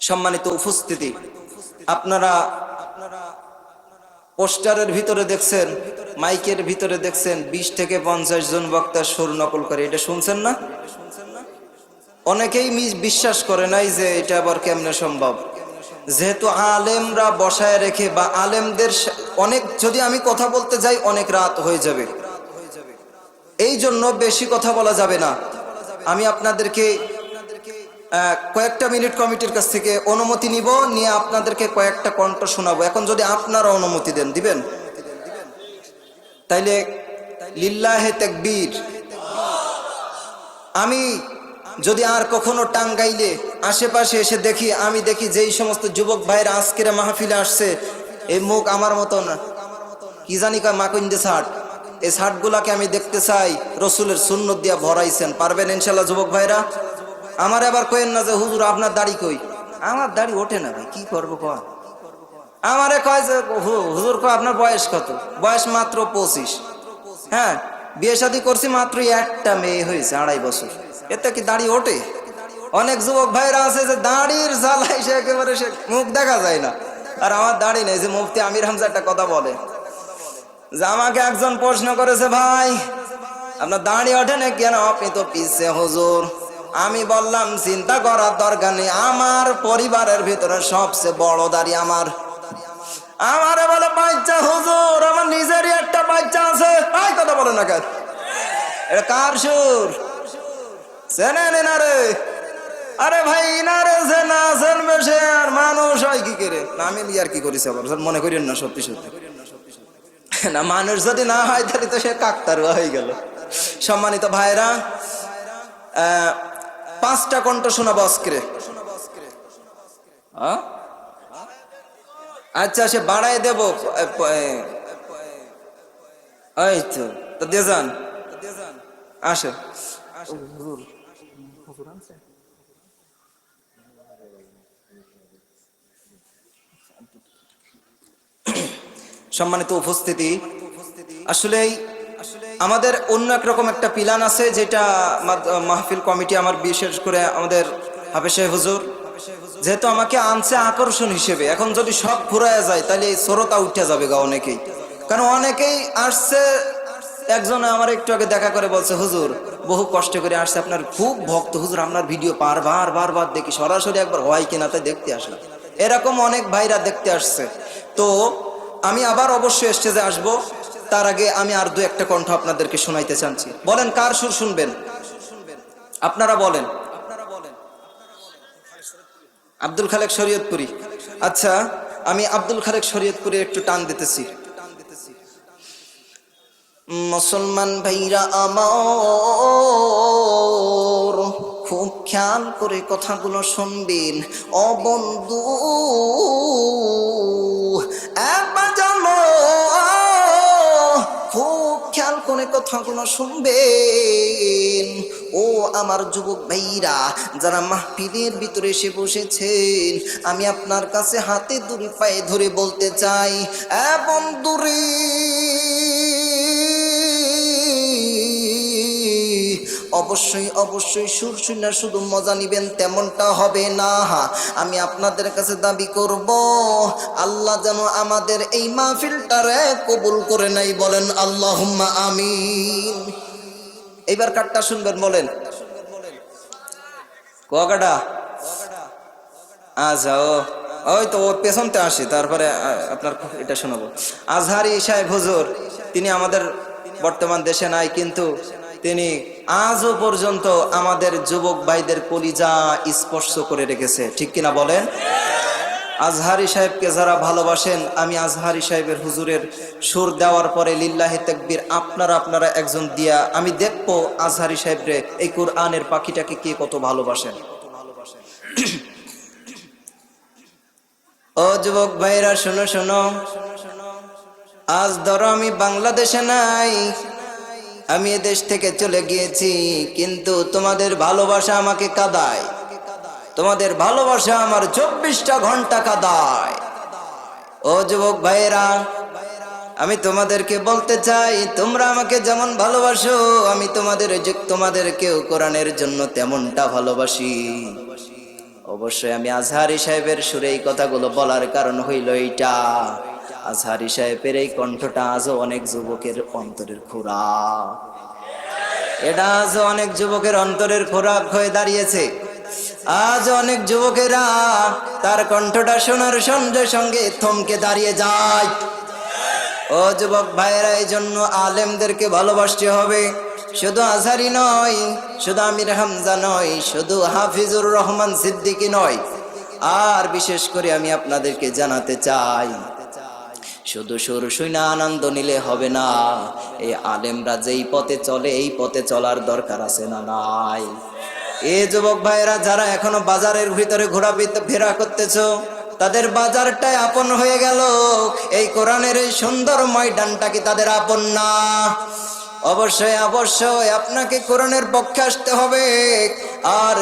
সম্মানিত উপস্থিতি, আপনারা পোস্টারের ভিতরে দেখছেন, মাইকের ভিতরে দেখছেন 20 থেকে 50 জন বক্তা সুর নকল করে। এটা শুনছেন না? অনেকেই বিশ্বাস করে নাই যে এটা আবার কেমনে সম্ভব। যেহেতু আলেমরা বসায় রেখে বা আলেমদের অনেক, যদি আমি কথা বলতে যাই অনেক রাত হয়ে যাবে, এই জন্য বেশি কথা বলা যাবে না। আমি আপনাদেরকে কয়েকটা মিনিট কমিটির কাছ থেকে অনুমতি নিব, নিয়ে আপনাদেরকে কয়েকটা কণ্ঠ শোনাবো। এখন যদি আপনারা অনুমতি দেন, দিবেন? তাইলে লিল্লাহে তাকবীর। আমি যদি আর কখনো টাঙ্গাইলে আশেপাশে এসে দেখি, আমি দেখি যেই সমস্ত যুবক ভাইরা আজকের মাহফিলে আসছে, এই মুখ আমার মতন কি জানি কয় মাকুইন্দে শার্ট, এই শার্টগুলাকে আমি দেখতে চাই রসুলের সুন্নত দিয়া ভরাইছেন। পারবেন ইনশাল্লাহ যুবক ভাইরা? আমার আবার কইেন না যে হুজুর আপনার দাড়ি কই। আমার দাড়ি ওঠে না ভাই, কি করবো কয়? আমারে কয় যে হুজুর কয় আপনার বয়স কত? বয়স মাত্র 25। হ্যাঁ, বিয়ে শাদী করছি, মাত্র একটা মেয়ে হয়েছে, 2.5 বছর। এতে কি দাড়ি ওঠে? অনেক যুবক ভাইরা আছে যে দাড়ির জ্বালাই সে একেবারে সে মুখ দেখা যায় না। আর আমার দাড়ি নেই। যে মুফতি আমির হামজা একটা কথা বলে যে, আমাকে একজন প্রশ্ন করেছে, ভাই আপনার দাড়ি ওঠে না কেন? আপনি তো পিছে হুজুর। আমি বললাম চিন্তা করার দরকার নেই, আমার পরিবারের ভিতরে সবচেয়ে বড় দাড়ি আমার। আমারে বলে বাচ্চা হুজুর, আমার নিজেরই একটা বাচ্চা আছে। তাই কথা বলে না কেন? এটা কার সুর? চেনেন না রে? আরে ভাই ইনারে যে না চেনবে সে আর মানুষ হয় কি করে? না আমি আর কি করিস আবার মনে করেন না, সত্যি সত্যি না, মানুষ যদি না হয় তাহলে তো সে কাকতারুয়া হয়ে গেল। সম্মানিত ভাইরা, 5টা কণ্ঠ শোনাবো আজকে। আচ্ছা, সে বাড়াই দেব। এই তো দিয়ে যান, আসে। সম্মানিত উপস্থিতি, আসলেই আমাদের অন্য একরকম একটা প্ল্যান আছে, যেটা মাহফিল কমিটি আমার, বিশেষ করে আমাদের হাফেজ সাহেব হুজুর, যেহেতু আমাকে আনছে আকর্ষণ হিসেবে, এখন যদি সব ঘুরায় যায় তাহলে এই শ্রোতা উঠে যাবে গা অনেকেই। কারণ অনেকেই আসছে, একজন আমার একটু আগে দেখা করে বলছে, হুজুর বহু কষ্ট করে আসছে, আপনার খুব ভক্ত হুজুর, আপনার ভিডিও বারবার দেখি, সরাসরি একবার হয় কিনা তাই দেখতে আসলাম। এরকম অনেক ভাইরা দেখতে আসছে। তো আমি আবার অবশ্যই স্টেজে আসবো, তার আগে আমি আর 2-1টা কণ্ঠ আপনাদেরকে শোনাইতে চাচ্ছি। বলেন কার সুর শুনবেন? আপনারা বলেন। আব্দুল খালেক শরীয়তপুরি। আচ্ছা, আমি আব্দুল খালেক শরীয়তপুরি একটু টান দিতেছি। মুসলমান ভাইরা আমার, খুব খেয়াল করে কথাগুলো শুনবেন। ও বন্ধু একবার জানো, খুব খেয়াল করে কথাগুলো শুনবেন। ও আমার যুবক ভাইরা, যারা মাহফিলের ভিতরে এসে বসেছেন, আমি আপনার কাছে হাতে ধরে পায়ে ধরে বলতে চাই, এ বন্ধুরে, অবশ্যই সুর শুনে শুধু মজা নিবেন তেমনটা হবে না। আমি আপনাদের কাছে দাবি করব, আল্লাহ যেন আমাদের এই মাহফিলটারে কবুল করে নাই। বলেন আল্লাহুম্মা আমিন। এইবার কাটটা শুনবেন, বলেন কুয়াকাটা। আচ্ছা, ওই তো ওর পেছনতে আসি, তারপরে আপনার এটা শোনাবো। আজহারি সাহেব হুজুর, তিনি আমাদের বর্তমান দেশে নাই, কিন্তু তিনি আজও পর্যন্ত আমাদের যুবক ভাইদের কলিজা স্পর্শ করে রেখেছে, ঠিক কিনা বলেন? আজহারি সাহেবকে যারা ভালোবাসেন, আমি আজহারি সাহেবের হুজুরের সুর দেওয়ার পরে লিল্লাহি তাকবীর আপনারা একজন দিয়া, আমি দেখবো আজহারি সাহেবরে, এই কোরআনের পাখিটাকে কে কত ভালোবাসেন। ও যুবক ভাইরা শোনো শোনো, আজ ধরো আমি বাংলাদেশে নাই, আমি এ দেশ থেকে চলে গিয়েছি, কিন্তু তোমাদের ভালোবাসা আমাকে কাঁদায়, তোমাদের ভালোবাসা আমার 24টা ঘন্টা কাঁদায়। ও যুবক ভাইরা, আমি তোমাদেরকে বলতে চাই, তোমরা আমাকে যেমন ভালোবাসো, আমি তোমাদেরকেও কোরআনের জন্য তেমনটা ভালোবাসি। অবশ্যই আমি আজহারি সাহেবের সুরে এই কথাগুলো বলার কারণ হইল এইটা, আজহারি সাহেবের এই কণ্ঠটা আজও অনেক যুবকের অন্তরের খোরাক, এটা আজও অনেক যুবকের অন্তরের খোরাক হয়ে দাঁড়িয়েছে। আজ অনেক যুবকেরা তার কণ্ঠটা শোনার সঙ্গে সঙ্গে থমকে দাঁড়িয়ে যায়। ও যুবক ভাইয়েরা, এই জন্য আলেমদেরকে ভালোবাসতে হবে। শুধু আজহারি নয়, শুধু আমির হামজা নয়, শুধু হাফিজুর রহমান সিদ্দিকী নয়, আর বিশেষ করে আমি আপনাদেরকে জানাতে চাই, শুধু সুর শুনে আনন্দ নিলে হবে না। এই আলেমরা যেই পথে চলে এই পথে চলার দরকার আছে না নাই? এই যুবক ভাইয়েরা যারা এখনো বাজারের ভিতরে ঘোরাফেরা করতেছো, তাদের বাজারটাই আপন হয়ে গেল, এই কোরআনের এই সুন্দর ময়দানটা কি তাদের আপন না? অবশ্যই অবশ্যই আপনাকে কোরআনের পক্ষে আসতে হবে। আর